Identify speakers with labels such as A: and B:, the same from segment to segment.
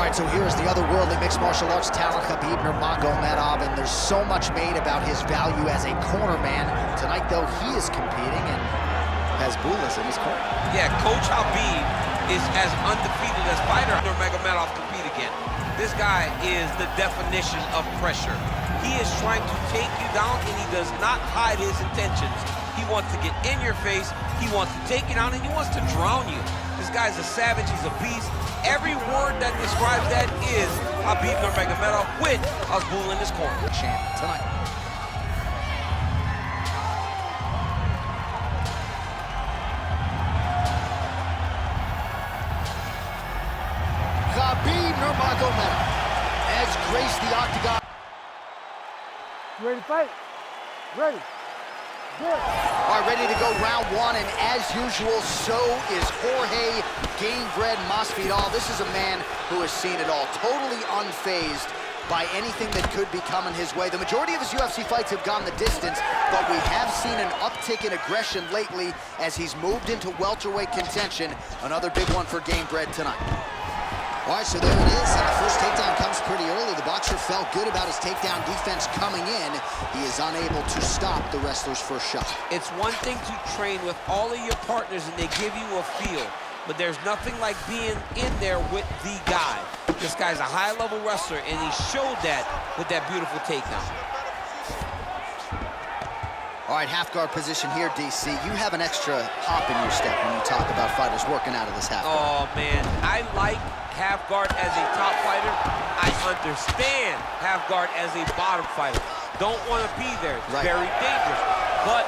A: right, so here's the otherworldly mixed martial arts talent, Khabib Nurmagomedov, and there's so much made about his value as a corner man. Tonight, though, he is competing and has Bulas in his corner.
B: Yeah, Coach Habib is as undefeated as fighter Nurmagomedov compete again. This guy is the definition of pressure. He is trying to take you down, and he does not hide his intentions. He wants to get in your face, he wants to take you down, and he wants to drown you. This guy's a savage, he's a beast. Every word that describes that is Khabib Nurmagomedov with Abdul in his corner.
A: Champ tonight. Khabib Nurmagomedov has graced the octagon.
C: Ready to fight? Ready. Good.
A: All right, ready to go round one, and as usual, so is Jorge Masvidal. This is a man who has seen it all, totally unfazed by anything that could be coming his way. The majority of his UFC fights have gone the distance, but we have seen an uptick in aggression lately as he's moved into welterweight contention. Another big one for Gamebred tonight. All right, so there it is, and the first takedown comes pretty early. The boxer felt good about his takedown defense coming in. He is unable to stop the wrestler's first shot.
B: It's one thing to train with all of your partners and they give you a feel, but there's nothing like being in there with the guy. This guy's a high-level wrestler, and he showed that with that beautiful takedown.
A: All right, half guard position here, DC. You have an extra hop in your step when you talk about fighters working out of this half guard.
B: Oh, man, I like half guard as a top fighter. I understand half guard as a bottom fighter. Don't want to be there. It's very dangerous. But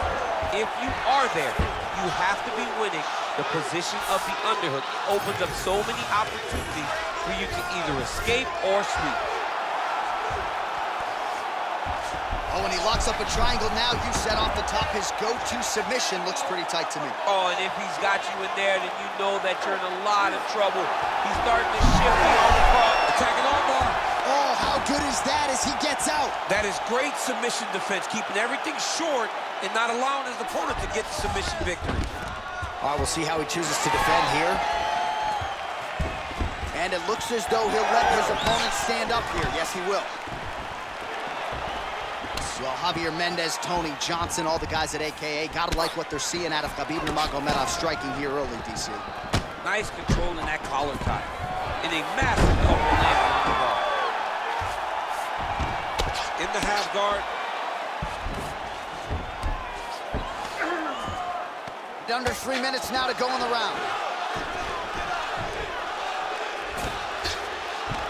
B: if you are there, you have to be winning. The position of the underhook opens up so many opportunities for you to either escape or sweep.
A: Oh, and he locks up a triangle now. You set off the top. His go-to submission looks pretty tight to me.
B: Oh, and if he's got you in there, then you know that you're in a lot of trouble. He's starting to shift the arm front, attacking armbar.
A: Oh, how good is that as he gets out?
B: That is great submission defense, keeping everything short and not allowing his opponent to get the submission victory.
A: All right, we'll see how he chooses to defend here. And it looks as though he'll let his opponent stand up here. Yes, he will. Well, Javier Mendez, Tony Johnson, all the guys at AKA, gotta like what they're seeing out of Khabib Nurmagomedov striking here early, DC.
B: Nice control in that collar tie. And a massive elbow landing on the ball. In the half guard.
A: Under 3 minutes now to go in the round.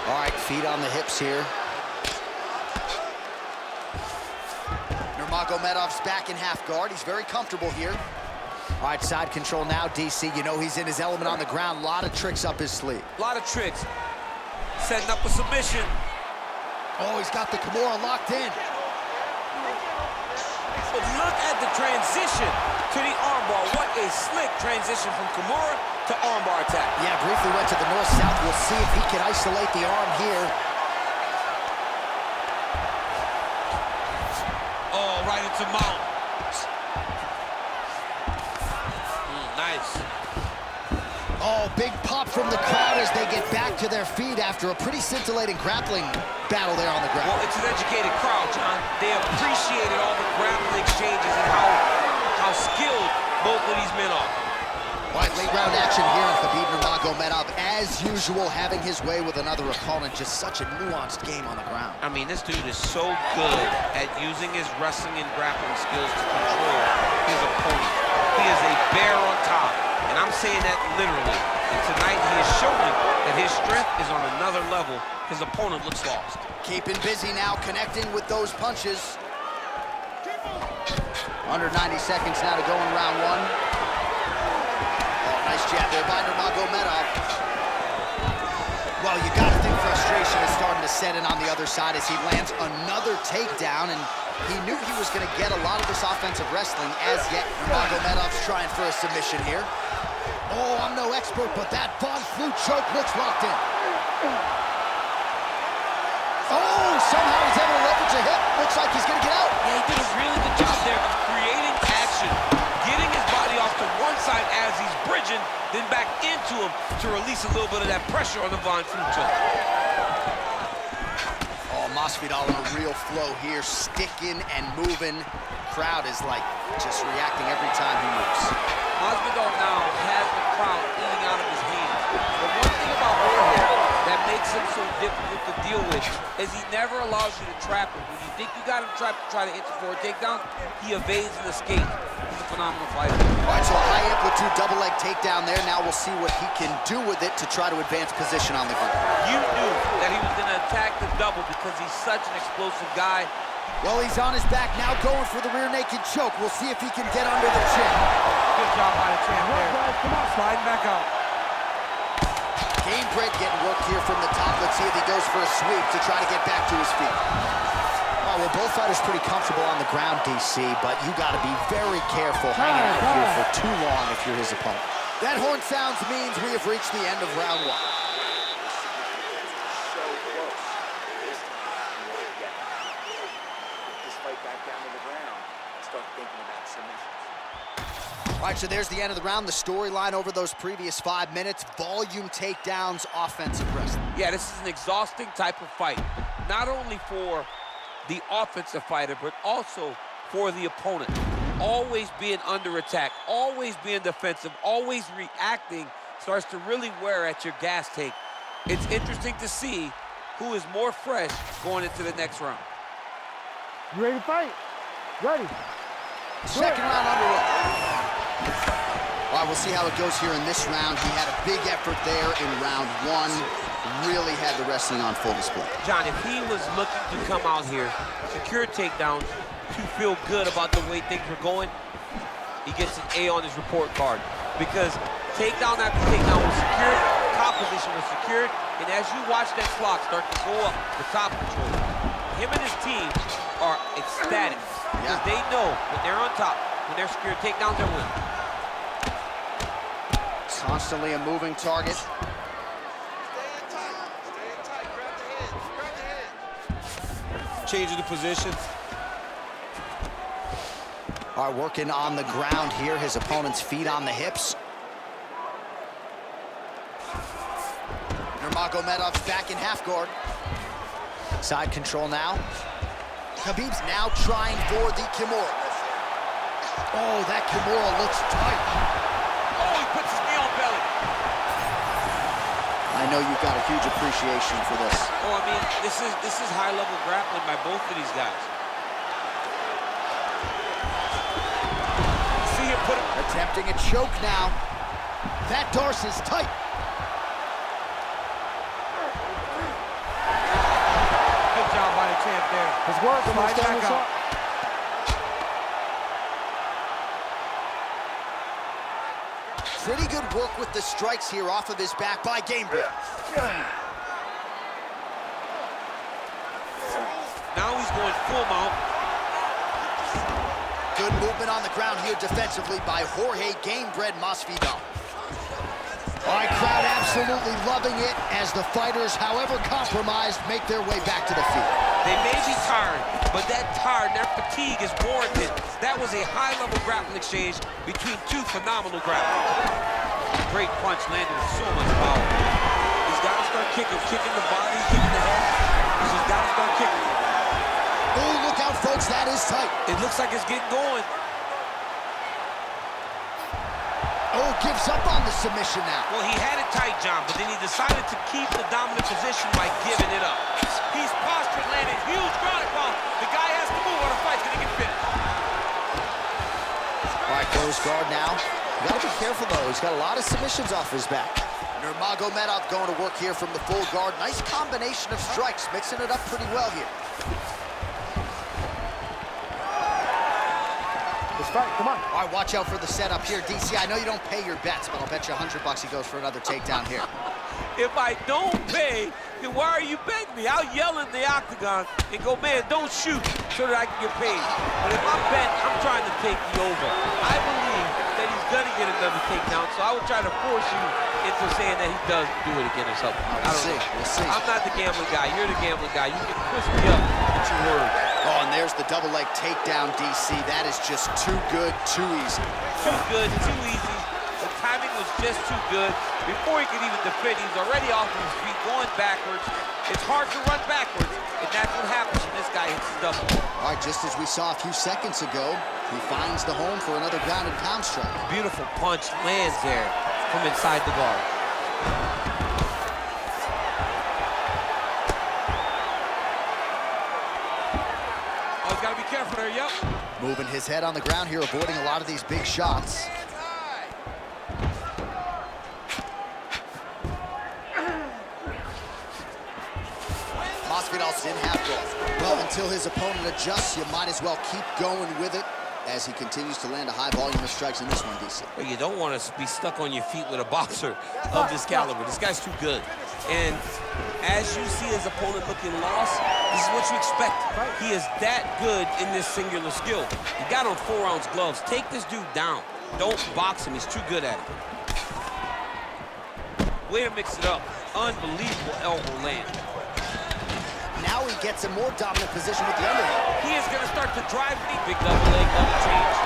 A: All right, feet on the hips here. Nurmagomedov's back in half guard. He's very comfortable here. All right, side control now, DC. You know he's in his element on the ground. A lot of tricks up his sleeve.
B: A lot of tricks. Setting up a submission.
A: Oh, he's got the Kimura locked in.
B: But look at the transition to the armbar. What a slick transition from Kimura to armbar attack.
A: Yeah, briefly went to the north-south. We'll see if he can isolate the arm here.
B: Oh, right into mount. Nice.
A: Oh, big pop from the crowd as they get back to their feet after a pretty scintillating grappling battle there on the ground.
B: Well, it's an educated crowd, John. They appreciated all the grappling exchanges and how skilled both of these men are.
A: All right, late round action here on Khabib Nurmagomedov, as usual, having his way with another opponent. Just such a nuanced game on the ground.
B: I mean, this dude is so good at using his wrestling and grappling skills to control his opponent. He is a bear on top, and I'm saying that literally. And tonight, he is showing that his strength is on another level. His opponent looks lost.
A: Keeping busy now, connecting with those punches. Under 90 seconds now to go in round one. Nice jab there by Nurmagomedov. Well, you gotta think frustration is starting to set in on the other side as he lands another takedown, and he knew he was gonna get a lot of this offensive wrestling. As yet, Nurmagomedov's trying for a submission here. Oh, I'm no expert, but that Von Flue choke looks locked in. Oh, somehow he's able to leverage a hip. Looks like he's gonna get out.
B: Yeah, he did a really good job there of creating action, getting his body off to one side as he's bridging, then back into him to release a little bit of that pressure on the Von Flue choke.
A: Oh, Masvidal in a real flow here, sticking and moving. Crowd is like just reacting every time he moves.
B: Masvidal now has the crowd eating out of his hands. The one thing about Jorge that makes him so difficult to deal with is he never allows you to trap him. When you think you got him trapped to try to hit you for a takedown, he evades and escapes. He's a phenomenal fighter.
A: All right, so a high amplitude double leg takedown there. Now we'll see what he can do with it to try to advance position on the ground.
B: You knew that he was going to attack the double because he's such an explosive guy.
A: Well, he's on his back now, going for the rear naked choke. We'll see if he can get under the chin.
B: Good job by the champ there. Come on, sliding back out.
A: Gamebred getting worked here from the top. Let's see if he goes for a sweep to try to get back to his feet. Well, both fighters pretty comfortable on the ground, DC, but you got to be very careful hanging out here for too long if you're his opponent. That horn sounds means we have reached the end of round one. All right, so there's the end of the round. The storyline over those previous 5 minutes, volume takedowns, offensive wrestling.
B: Yeah, this is an exhausting type of fight, not only for the offensive fighter, but also for the opponent. Always being under attack, always being defensive, always reacting starts to really wear at your gas tank. It's interesting to see who is more fresh going into the next round.
C: You ready to fight? Ready.
A: Second round underway. All right, we'll see how it goes here in this round. He had a big effort there in round one. Really had the wrestling on full display.
B: John, if he was looking to come out here, secure takedowns, to feel good about the way things were going, he gets an A on his report card. Because takedown after takedown was secured, top position was secured, and as you watch that clock start to go up, the top control, him and his team are ecstatic. Because they know when they're on top, when they're secured takedowns, they're winning.
A: Constantly a moving target.
D: Stay in tight, grab the head.
B: Changing the position.
A: All right, working on the ground here. His opponent's feet on the hips. Nurmagomedov's back in half guard. Side control now. Khabib's now trying for the Kimura. Oh, that Kimura looks tight.
B: Oh, he puts his knee on belly.
A: I know you've got a huge appreciation for this.
B: Oh, I mean, this is high-level grappling by both of these guys. See him put him.
A: Attempting a choke now. That Darce is tight.
B: Good job by the champ there.
C: His work.
B: Slide back out.
A: Pretty good work with the strikes here off of his back by Gamebred.
B: Now he's going full mount.
A: Good movement on the ground here defensively by Jorge Gamebred Masvidal. All right, crowd absolutely loving it as the fighters, however compromised, make their way back to the feet.
B: They may be tired, but that tired, their fatigue is warranted. That was a high-level grappling exchange between two phenomenal grapplers. Great punch landed with so much power. He's got to start kicking the body, kicking the head. He's just got to start kicking.
A: Oh, look out, folks, that is tight.
B: It looks like it's getting going.
A: Oh, gives up on the submission now.
B: Well, he had it tight, John, but then he decided to keep the dominant position by giving it up. He's postured, landed huge ground and pound. The guy has to move or the fight's gonna get finished.
A: All right, closed guard now. You gotta be careful, though. He's got a lot of submissions off his back. Nurmagomedov going to work here from the full guard. Nice combination of strikes, mixing it up pretty well here.
C: Fight, come on.
A: All right, watch out for the setup here, DC. I know you don't pay your bets, but I'll bet you $100 he goes for another takedown here.
B: If I don't pay, then why are you betting me? I'll yell in the octagon and go, man, don't shoot so that I can get paid. But if I bet, I'm trying to take the over. I believe that he's gonna get another takedown, so I would try to force you into saying that he does do it again or something.
A: We'll see.
B: I'm not the gambling guy. You're the gambling guy. You can twist me up with your words.
A: Oh, and there's the double leg takedown, DC. That is just too good, too easy.
B: Too good, too easy. The timing was just too good. Before he could even defend, he's already off of his feet, going backwards. It's hard to run backwards, and that's what happens when this guy hits his double.
A: All right, just as we saw a few seconds ago, he finds the home for another ground and pound strike.
B: Beautiful punch lands there from inside the guard. Oh, he's got to be careful there, yep.
A: Moving his head on the ground here, avoiding a lot of these big shots. Masvidal's in half guard. Well, until his opponent adjusts, you might as well keep going with it as he continues to land a high volume of strikes in this one, DC.
B: Well, you don't want to be stuck on your feet with a boxer of this caliber. This guy's too good. And as you see his opponent looking lost, this is what you expect. He is that good in this singular skill. He got on 4-ounce gloves. Take this dude down. Don't box him. He's too good at it. Way to mix it up. Unbelievable elbow land.
A: Now he gets a more dominant position with the underhand.
B: He is going to start to drive me. Big double leg, double change.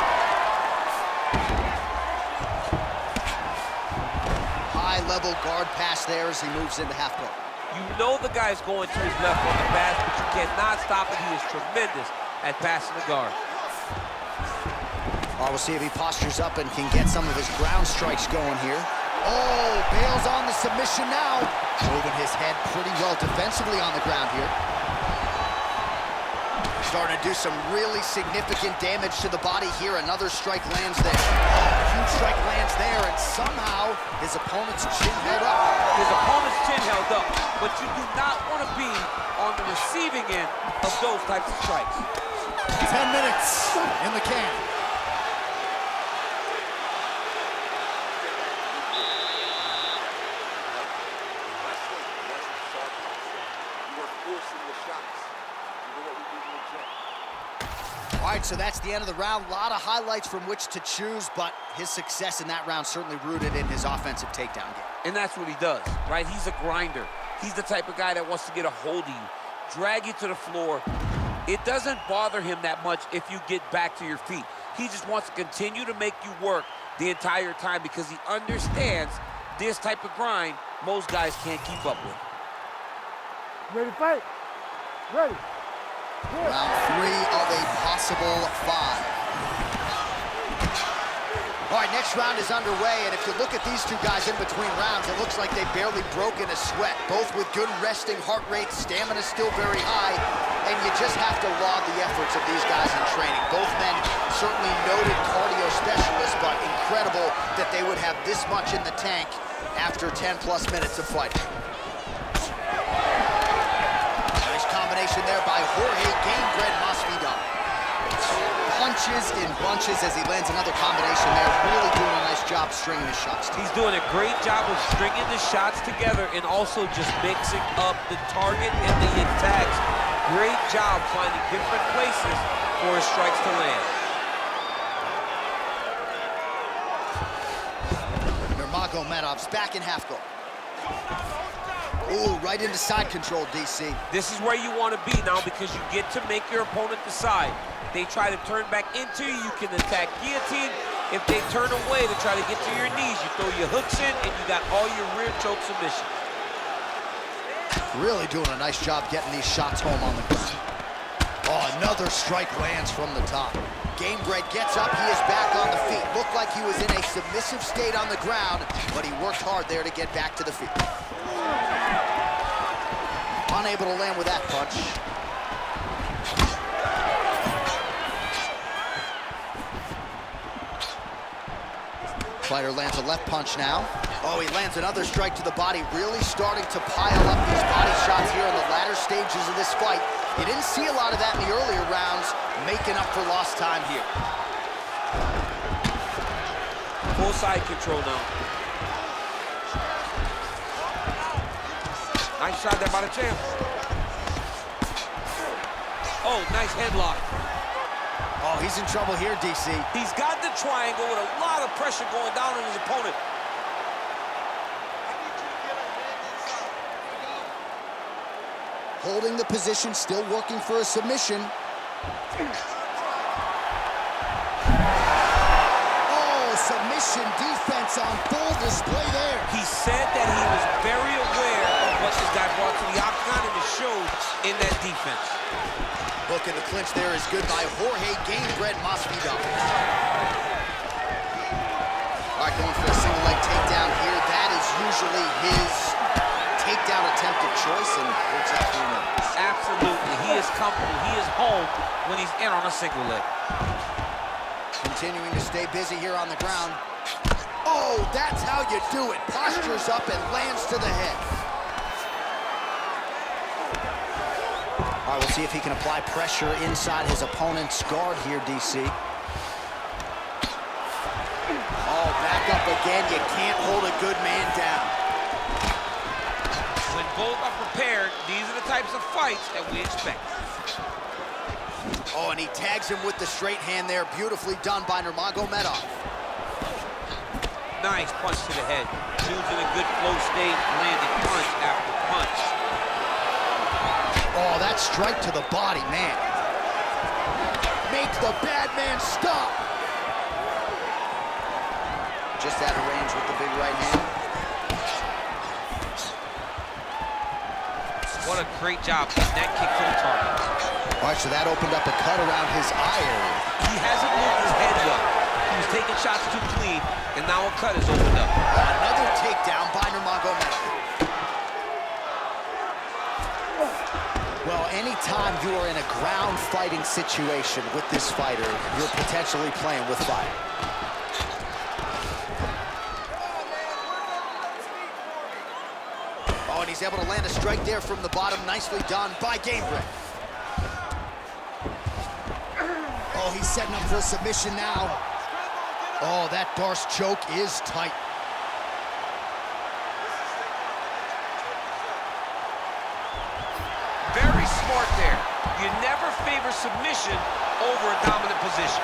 A: High-level guard pass there as he moves into half guard.
B: You know the guy's going to his left on the pass, but you cannot stop it. He is tremendous at passing the guard.
A: All right, we'll see if he postures up and can get some of his ground strikes going here. Oh, bails on the submission now. Moving his head pretty well defensively on the ground here. Starting to do some really significant damage to the body here. Another strike lands there. Huge strike lands there, and somehow his opponent's chin held up.
B: His opponent's chin held up, but you do not want to be on the receiving end of those types of strikes.
A: 10 minutes in the can. All right, so that's the end of the round. A lot of highlights from which to choose, but his success in that round certainly rooted in his offensive takedown game.
B: And that's what he does, right? He's a grinder. He's the type of guy that wants to get a hold of you, drag you to the floor. It doesn't bother him that much if you get back to your feet. He just wants to continue to make you work the entire time because he understands this type of grind most guys can't keep up with.
C: Ready to fight? Ready.
A: Round 3 of a possible 5. All right, next round is underway, and if you look at these two guys in between rounds, it looks like they've barely broken a sweat, both with good resting heart rates, stamina still very high, and you just have to laud the efforts of these guys in training. Both men certainly noted cardio specialists, but incredible that they would have this much in the tank after 10-plus minutes of fighting. Combination there by Jorge Masvidal. Punches in bunches as he lands another combination there. Really doing a nice job stringing his shots.
B: He's doing a great job of stringing the shots together and also just mixing up the target and the attacks. Great job finding different places for his strikes to land.
A: Nurmagomedov's back in half guard. Ooh, right into side control, DC.
B: This is where you want to be now because you get to make your opponent decide. They try to turn back into you, you can attack guillotine. If they turn away to try to get to your knees, you throw your hooks in and you got all your rear choke submission.
A: Really doing a nice job getting these shots home on the ground. Oh, another strike lands from the top. Gamebred gets up, he is back on the feet. Looked like he was in a submissive state on the ground, but he worked hard there to get back to the feet. Unable to land with that punch. Fighter lands a left punch now. Oh, he lands another strike to the body, really starting to pile up these body shots here in the latter stages of this fight. You didn't see a lot of that in the earlier rounds, making up for lost time here.
B: Full side control now. Nice shot there by the champ. Oh, nice headlock.
A: Oh, he's in trouble here, DC.
B: He's got the triangle with a lot of pressure going down on his opponent.
A: Holding the position, still working for a submission. Oh, submission submission defense on full display there.
B: He said that he was very aware of what this guy brought to the octagon, and it showed in that defense.
A: Hook in the clinch there is good by Jorge Masvidal. All right, going for a single leg takedown here. That is usually his takedown attempt of choice, and works out for him.
B: Absolutely, he is comfortable, he is home when he's in on a single leg.
A: Continuing to stay busy here on the ground. Oh, that's how you do it. Postures up and lands to the head. All right, we'll see if he can apply pressure inside his opponent's guard here, DC. Oh, back up again. You can't hold a good man down.
B: When both are prepared, these are the types of fights that we expect.
A: Oh, and he tags him with the straight hand there. Beautifully done by Nurmagomedov.
B: Nice punch to the head. Dude's in a good flow state, landing punch after punch.
A: Oh, that strike to the body, man. Make the bad man stop. Just out of range with the big right hand.
B: What a great job getting that kick to the target.
A: All right, so that opened up a cut around his eye area.
B: He hasn't moved his head well. He was taking shots too clean, and now a cut is opened up.
A: Another takedown by Nurmagomedov. Well, anytime you are in a ground fighting situation with this fighter, you're potentially playing with fire. Oh, and he's able to land a strike there from the bottom. Nicely done by Gamebred. Oh, he's setting up for a submission now. Oh, that Darce choke is tight.
B: Very smart there. You never favor submission over a dominant position.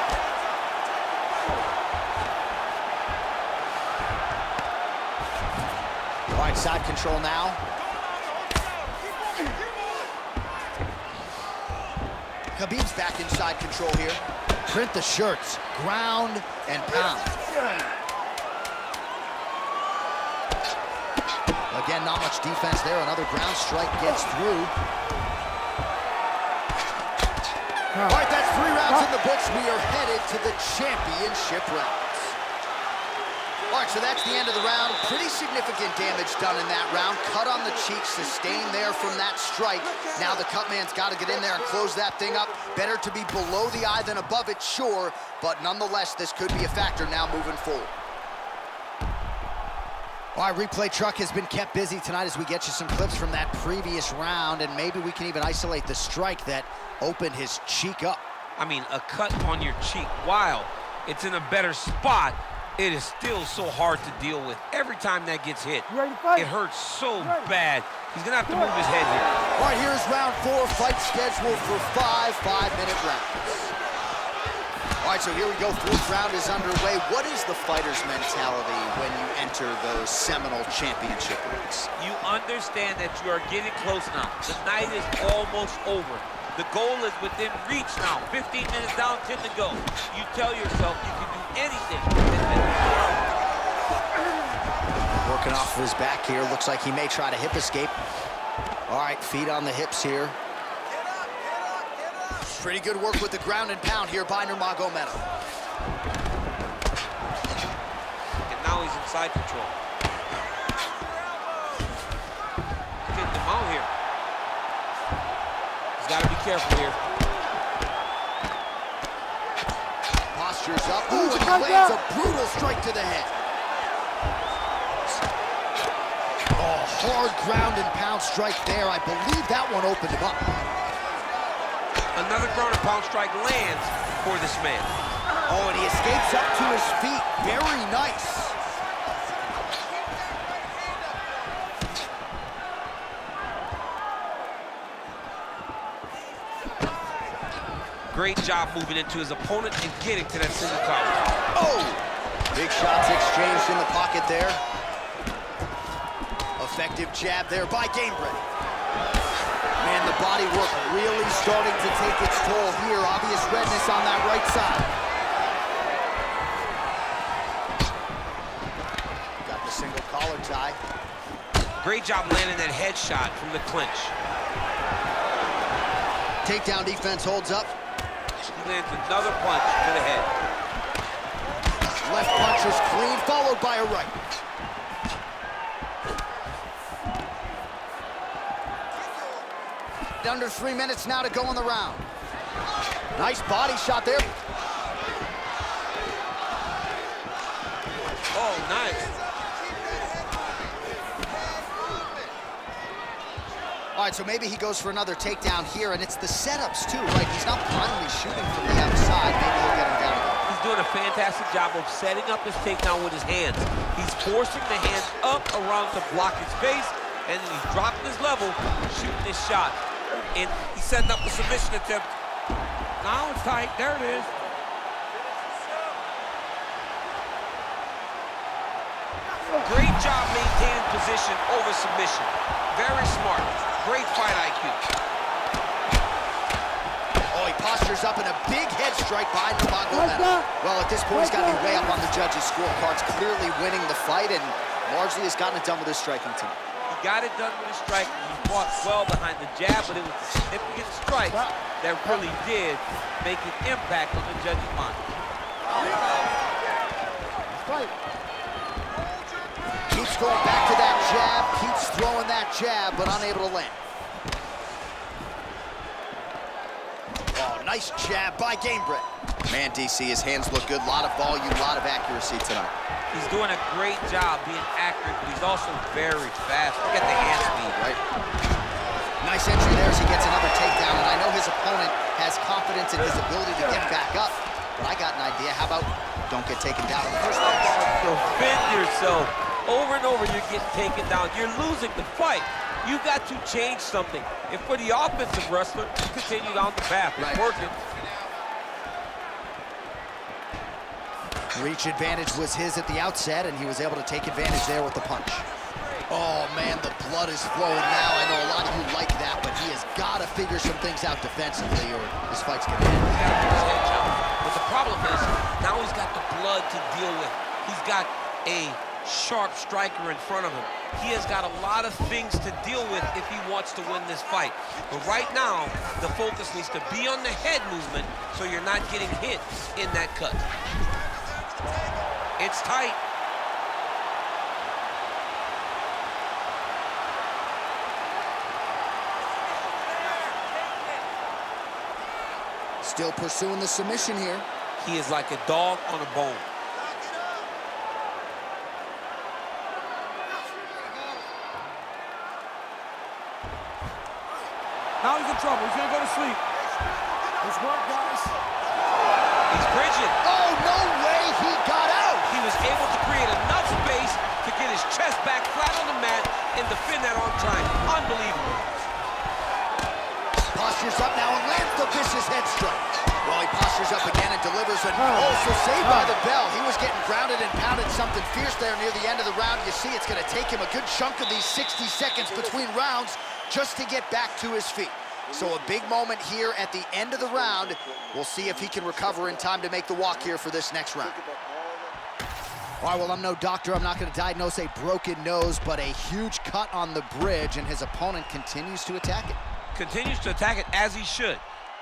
A: All right, side control now. Khabib's back in side control here. Print the shirts, ground and pound. Again, not much defense there. Another ground strike gets through. All right, that's 3 rounds in the books. We are headed to the championship rounds. All right, so that's the end of the round. Pretty significant damage done in that round. Cut on the cheek, sustained there from that strike. Now the cut man's got to get in there and close that thing up. Better to be below the eye than above it, sure. But nonetheless, this could be a factor now moving forward. All right, replay truck has been kept busy tonight as we get you some clips from that previous round, and maybe we can even isolate the strike that opened his cheek up.
B: I mean, a cut on your cheek, while it's in a better spot, it is still so hard to deal with. Every time that gets hit, it hurts so bad. He's gonna have to move his head here.
A: All right, here's round 4, fight scheduled for 5 5-minute rounds. All right, so here we go, 4th round is underway. What is the fighter's mentality when you enter those seminal championship rings?
B: You understand that you are getting close now. The night is almost over. The goal is within reach now. 15 minutes down, 10 to go. You tell yourself you can do anything.
A: Working off of his back here. Looks like he may try to hip escape. All right, feet on the hips here. Pretty good work with the ground and pound here by Nurmagomedov.
B: And now he's in side control. Getting him out here. He's got to be careful here.
A: Postures up. Ooh, and he lands a brutal strike to the head. Oh, hard ground and pound strike there. I believe that one opened him up.
B: Another ground and pound strike lands for this man.
A: Oh, and he escapes up to his feet. Very nice.
B: Great job moving into his opponent and getting to that single collar.
A: Oh! Big shots exchanged in the pocket there. Effective jab there by Gamebred. Man, the body work really starting to take its toll here. Obvious redness on that right side. outside.
B: Great job landing that headshot from the clinch.
A: Takedown defense holds up.
B: He lands another punch to the head.
A: Left punch is clean, followed by a right. Under 3 minutes now to go in the round. Nice body shot there.
B: Oh, nice.
A: All right, so maybe he goes for another takedown here, and it's the setups too, right? He's not blindly shooting from the outside. Maybe he'll get him down again.
B: He's doing a fantastic job of setting up his takedown with his hands. He's forcing the hands up around to block his face, and then he's dropping his level, shooting his shot. And he's setting up a submission attempt. Now it's tight. There it is. Great job maintaining position over submission. Very smart. Great fight IQ.
A: Oh, he postures up in a big head strike by Nurmagomedov. Well, at this point, he's got to be way up on the judges' scorecards, clearly winning the fight, and largely has gotten it done with his striking team.
B: He got it done with his striking. He fought well behind the jab, but it was a significant strike that really did make an impact on the judges' mind.
A: Keeps going back to that jab, keeps throwing that jab, but unable to land. Oh, nice jab by Gamebred. Man, DC, his hands look good. A lot of volume, a lot of accuracy tonight.
B: He's doing a great job being accurate, but he's also very fast. Look at the hand speed, right?
A: Nice entry there as he gets another takedown, and I know his opponent has confidence in his ability to get back up, but I got an idea. How about don't get taken down in the first place?
B: Defend yourself. Over and over, you're getting taken down. You're losing the fight. You got to change something. And for the offensive wrestler, continue down the path. It's working.
A: Reach advantage was his at the outset, and he was able to take advantage there with the punch. Oh, man, the blood is flowing now. I know a lot of you like that, but he has got to figure some things out defensively, or this fight's going to end.
B: But the problem is, now he's got the blood to deal with. He's got a sharp striker in front of him. He has got a lot of things to deal with if he wants to win this fight. But right now, the focus needs to be on the head movement so you're not getting hit in that cut. It's tight.
A: Still pursuing the submission here.
B: He is like a dog on a bone.
C: Now he's in trouble. He's gonna go to sleep. Let's work, guys.
B: He's bridging.
A: Oh, no way he got out.
B: He was able to create enough space to get his chest back flat on the mat and defend that arm triangle. Unbelievable.
A: Postures up now and lands the vicious head strike. Well, he postures up again and delivers an also saved by the bell. He was getting grounded and pounded something fierce there near the end of the round. You see it's going to take him a good chunk of these 60 seconds between rounds just to get back to his feet. So a big moment here at the end of the round. We'll see if he can recover in time to make the walk here for this next round. All right, well, I'm no doctor. I'm not going to diagnose a broken nose, but a huge cut on the bridge, and his opponent continues to attack it.
B: Continues to attack it as he should.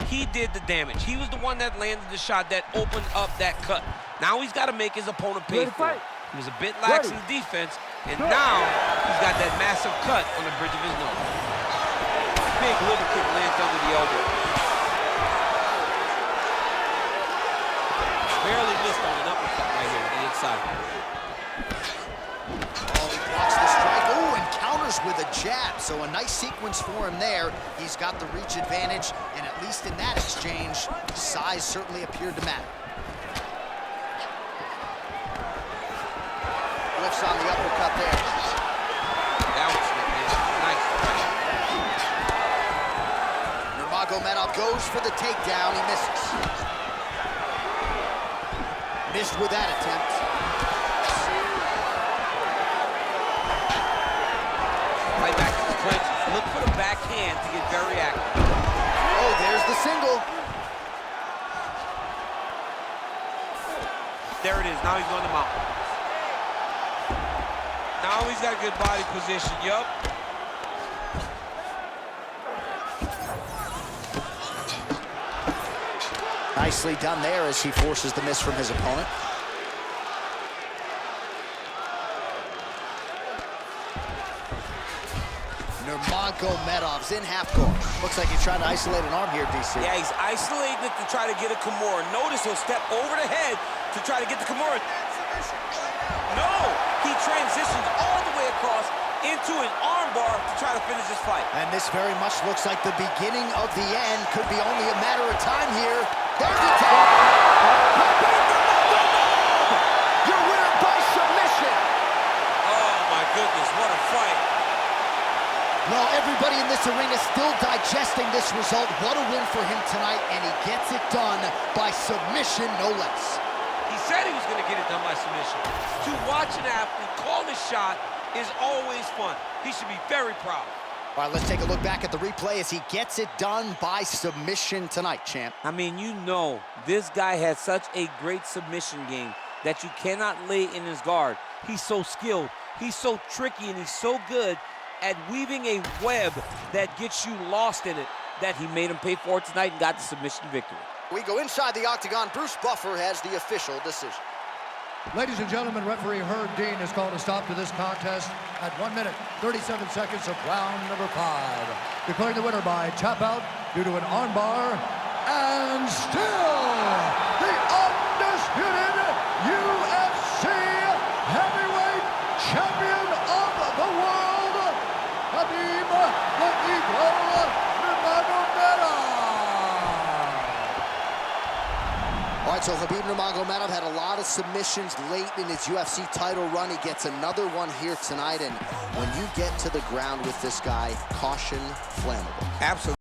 B: He did the damage. He was the one that landed the shot that opened up that cut. Now he's got to make his opponent pay for it. He was a bit lax in defense, and now he's got that massive cut on the bridge of his nose. Big liver kick lands under the elbow. Barely missed on an uppercut right here on the inside.
A: Oh, he blocks the strike. Oh, and counters with a jab. So a nice sequence for him there. He's got the reach advantage, and at least in that exchange, size certainly appeared to matter. Lifts on the uppercut there.
B: That was it, man. Nice.
A: Nurmagomedov goes for the takedown. He misses. Missed with that attempt.
B: Right back to the clinch. Look for the backhand to get very active.
A: Oh, there's the single.
B: There it is. Now he's going to mount. Now Now he's got good body position, yup.
A: Nicely done there as he forces the miss from his opponent. Nurmagomedov's in half guard. Looks like he's trying to isolate an arm here, DC.
B: Yeah, he's isolating it to try to get a Kimura. Notice he'll step over the head to try to get the Kimura. No, he transitions all the way across into an armbar to try to finish this fight.
A: And this very much looks like the beginning of the end. Could be only a matter of time here. There's the tap. Your winner by submission.
B: Oh my goodness, what a fight.
A: Well, everybody in this arena still digesting this result. What a win for him tonight, and he gets it done by submission, no less.
B: He said he was going to get it done by submission. To watch an athlete call the shot is always fun. He should be very proud.
A: All right, let's take a look back at the replay as he gets it done by submission tonight, champ.
E: I mean, you know, this guy has such a great submission game that you cannot lay in his guard. He's so skilled, he's so tricky, and he's so good at weaving a web that gets you lost in it that he made him pay for it tonight and got the submission victory.
A: We go inside the octagon. Bruce Buffer has the official decision.
F: Ladies and gentlemen, referee Herb Dean has called a stop to this contest at 1 minute, 37 seconds of round number 5. Declaring the winner by tap out due to an armbar, and still the undisputed UFC heavyweight champion of the world, Khabib Nurmagomedov.
A: All right, so Khabib Nurmagomedov had a lot of submissions late in his UFC title run. He gets another one here tonight, and when you get to the ground with this guy, caution flammable.
B: Absolutely.